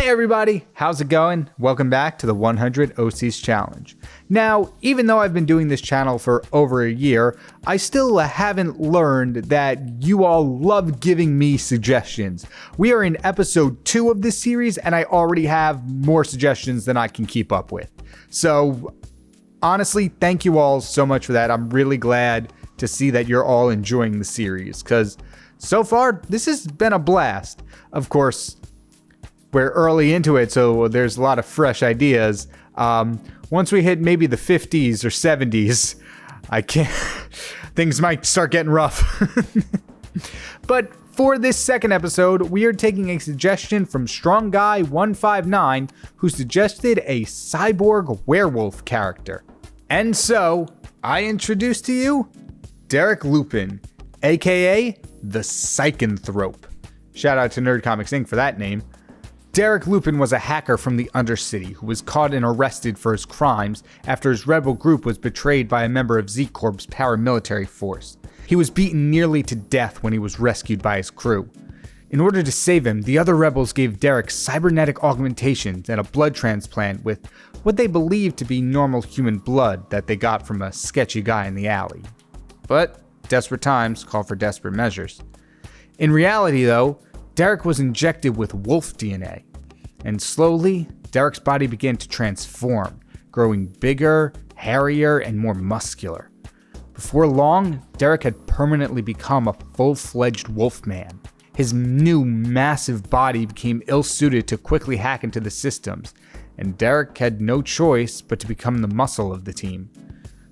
Hey everybody, how's it going? Welcome back to the 100 OCs Challenge. Now, even though I've been doing this channel for over a year, I still haven't learned that you all love giving me suggestions. We are in episode 2 of this series and I already have more suggestions than I can keep up with. So, honestly, thank you all so much for that. I'm really glad to see that you're all enjoying the series because so far, this has been a blast. Of course, we're early into it, so there's a lot of fresh ideas. Once we hit maybe the 50s or 70s, things might start getting rough. But for this second episode, we are taking a suggestion from Strong Guy 159, who suggested a cyborg werewolf character. And so, I introduce to you Derek Lupin, aka the Psychanthrope. Shout out to Nerd Comics Inc. for that name. Derek Lupin was a hacker from the Undercity who was caught and arrested for his crimes after his rebel group was betrayed by a member of Z-Corp's paramilitary force. He was beaten nearly to death when he was rescued by his crew. In order to save him, the other rebels gave Derek cybernetic augmentations and a blood transplant with what they believed to be normal human blood that they got from a sketchy guy in the alley. But desperate times call for desperate measures. In reality, though, Derek was injected with wolf DNA, and slowly, Derek's body began to transform, growing bigger, hairier, and more muscular. Before long, Derek had permanently become a full-fledged wolfman. His new, massive body became ill-suited to quickly hack into the systems, and Derek had no choice but to become the muscle of the team.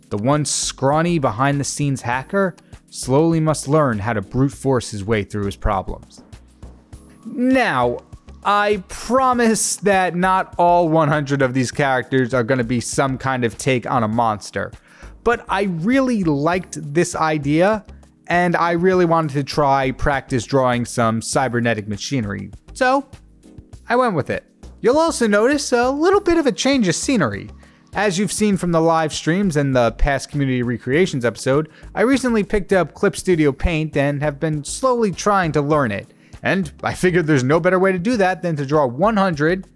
The once scrawny, behind-the-scenes hacker slowly must learn how to brute force his way through his problems. Now, I promise that not all 100 of these characters are going to be some kind of take on a monster, but I really liked this idea, and I really wanted to try practice drawing some cybernetic machinery, so I went with it. You'll also notice a little bit of a change of scenery. As you've seen from the live streams and the past community recreations episode, I recently picked up Clip Studio Paint and have been slowly trying to learn it. And I figured there's no better way to do that than to draw 100,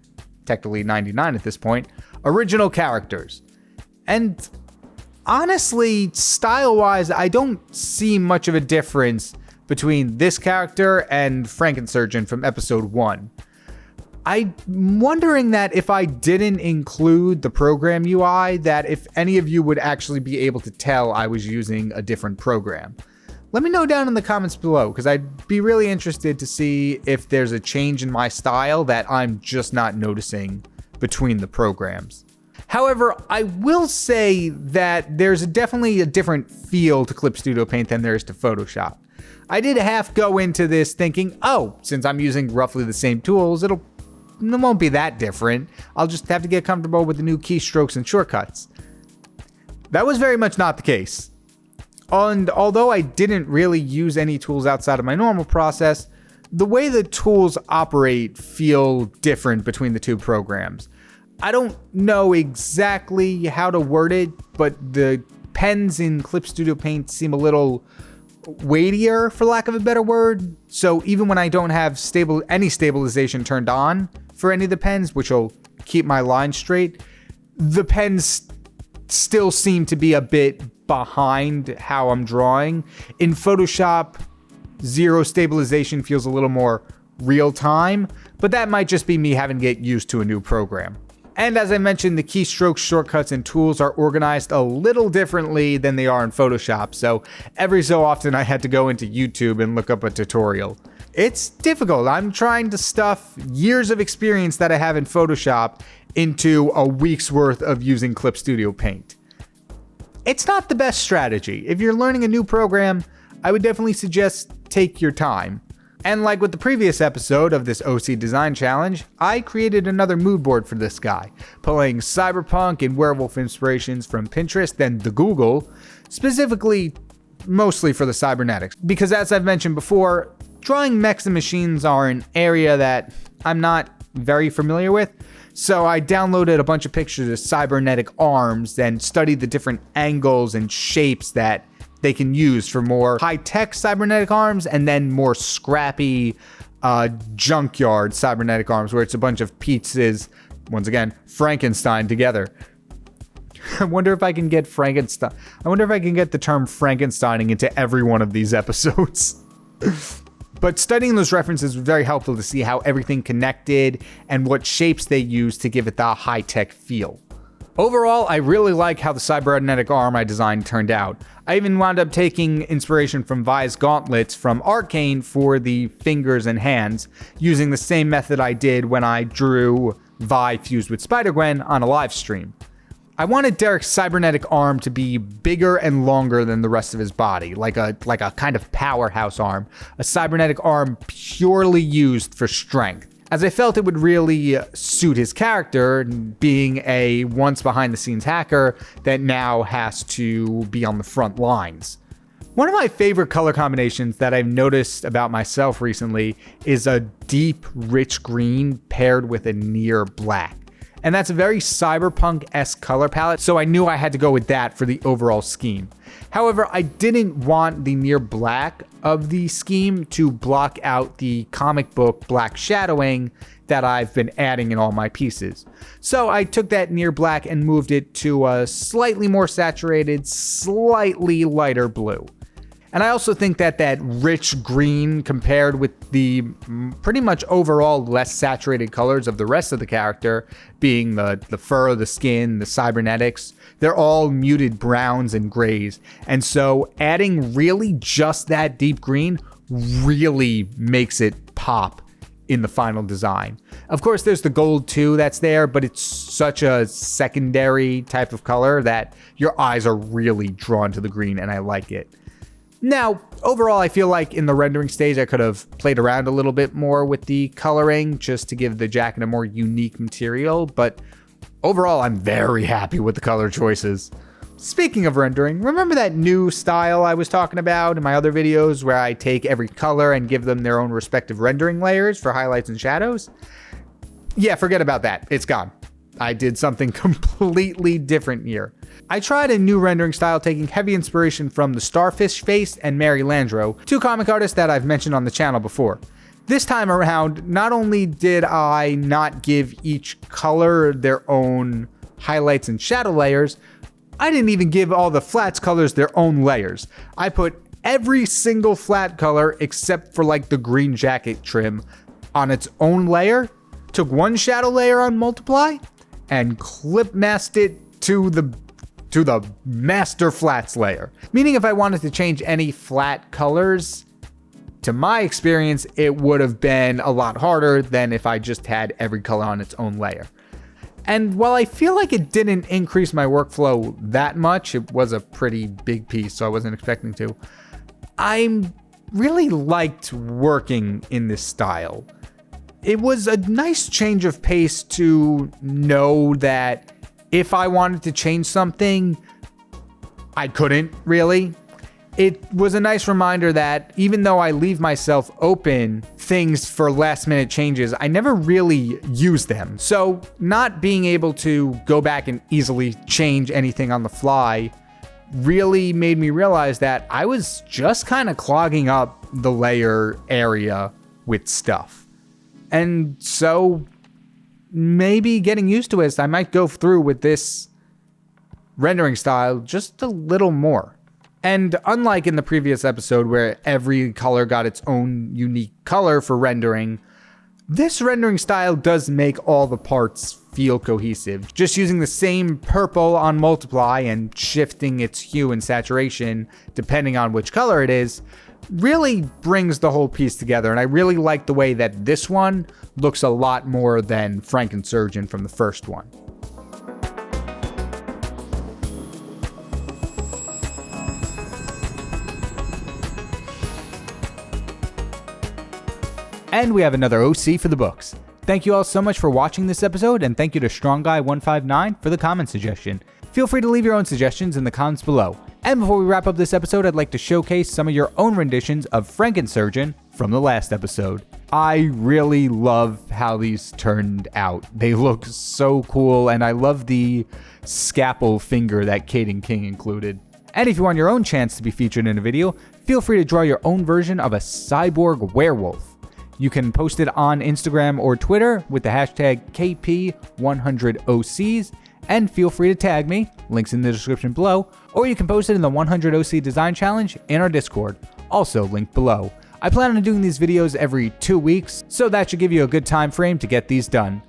technically 99 at this point, original characters. And honestly, style-wise, I don't see much of a difference between this character and Frankensurgeon from episode 1. I'm wondering that if I didn't include the program UI, that if any of you would actually be able to tell I was using a different program. Let me know down in the comments below, because I'd be really interested to see if there's a change in my style that I'm just not noticing between the programs. However, I will say that there's definitely a different feel to Clip Studio Paint than there is to Photoshop. I did half go into this thinking, oh, since I'm using roughly the same tools, it won't be that different. I'll just have to get comfortable with the new keystrokes and shortcuts. That was very much not the case. And although I didn't really use any tools outside of my normal process, the way the tools operate feel different between the two programs. I don't know exactly how to word it, but the pens in Clip Studio Paint seem a little weightier, for lack of a better word. So even when I don't have any stabilization turned on for any of the pens, which will keep my line straight, the pens still seem to be a bit behind how I'm drawing. In Photoshop, zero stabilization feels a little more real time, but that might just be me having to get used to a new program. And as I mentioned, the keystrokes, shortcuts, and tools are organized a little differently than they are in Photoshop, so every so often I had to go into YouTube and look up a tutorial. It's difficult. I'm trying to stuff years of experience that I have in Photoshop into a week's worth of using Clip Studio Paint. It's not the best strategy. If you're learning a new program, I would definitely suggest take your time. And like with the previous episode of this OC Design Challenge, I created another mood board for this guy, pulling cyberpunk and werewolf inspirations from Pinterest and the Google, specifically mostly for the cybernetics. Because as I've mentioned before, drawing mechs and machines are an area that I'm not very familiar with. So I downloaded a bunch of pictures of cybernetic arms and studied the different angles and shapes that they can use for more high-tech cybernetic arms and then more scrappy, junkyard cybernetic arms where it's a bunch of pieces, once again, Frankenstein together. I wonder if I can get Frankenstein. I wonder if I can get the term Frankensteining into every one of these episodes. But studying those references was very helpful to see how everything connected and what shapes they used to give it the high-tech feel. Overall, I really like how the cybernetic arm I designed turned out. I even wound up taking inspiration from Vi's gauntlets from Arcane for the fingers and hands, using the same method I did when I drew Vi fused with Spider-Gwen on a live stream. I wanted Derek's cybernetic arm to be bigger and longer than the rest of his body, like a kind of powerhouse arm, a cybernetic arm purely used for strength, as I felt it would really suit his character, being a once behind-the-scenes hacker that now has to be on the front lines. One of my favorite color combinations that I've noticed about myself recently is a deep, rich green paired with a near black. And that's a very cyberpunk-esque color palette, so I knew I had to go with that for the overall scheme. However, I didn't want the near black of the scheme to block out the comic book black shadowing that I've been adding in all my pieces. So I took that near black and moved it to a slightly more saturated, slightly lighter blue. And I also think that that rich green compared with the pretty much overall less saturated colors of the rest of the character, being the fur, the skin, the cybernetics, they're all muted browns and grays. And so adding really just that deep green really makes it pop in the final design. Of course, there's the gold too that's there, but it's such a secondary type of color that your eyes are really drawn to the green, and I like it. Now, overall, I feel like in the rendering stage, I could have played around a little bit more with the coloring just to give the jacket a more unique material, but overall, I'm very happy with the color choices. Speaking of rendering, remember that new style I was talking about in my other videos where I take every color and give them their own respective rendering layers for highlights and shadows? Yeah, forget about that. It's gone. I did something completely different here. I tried a new rendering style taking heavy inspiration from the Starfish Face and Mary Landro, two comic artists that I've mentioned on the channel before. This time around, not only did I not give each color their own highlights and shadow layers, I didn't even give all the flats colors their own layers. I put every single flat color except for like the green jacket trim on its own layer, took one shadow layer on Multiply, and clip masked it to the master flats layer. Meaning if I wanted to change any flat colors, to my experience, it would have been a lot harder than if I just had every color on its own layer. And while I feel like it didn't increase my workflow that much, it was a pretty big piece, so I wasn't expecting to. I really liked working in this style. It was a nice change of pace to know that if I wanted to change something, I couldn't really. It was a nice reminder that even though I leave myself open things for last minute changes, I never really use them. So not being able to go back and easily change anything on the fly really made me realize that I was just kind of clogging up the layer area with stuff. And so maybe getting used to it, I might go through with this rendering style just a little more. And unlike in the previous episode where every color got its own unique color for rendering, this rendering style does make all the parts feel cohesive. Just using the same purple on Multiply and shifting its hue and saturation depending on which color it is really brings the whole piece together, and I really like the way that this one looks a lot more than Frankensurgeon from the first one. And we have another OC for the books. Thank you all so much for watching this episode, and thank you to StrongGuy159 for the comment suggestion. Feel free to leave your own suggestions in the comments below. And before we wrap up this episode, I'd like to showcase some of your own renditions of Frankensurgeon from the last episode. I really love how these turned out. They look so cool, and I love the scalpel finger that KyngPin included. And if you want your own chance to be featured in a video, feel free to draw your own version of a cyborg werewolf. You can post it on Instagram or Twitter with the hashtag KP100OCs, and feel free to tag me, links in the description below, or you can post it in the 100OC Design Challenge in our Discord, also linked below. I plan on doing these videos every 2 weeks, so that should give you a good time frame to get these done.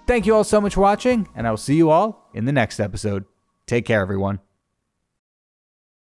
Thank you all so much for watching, and I will see you all in the next episode. Take care, everyone.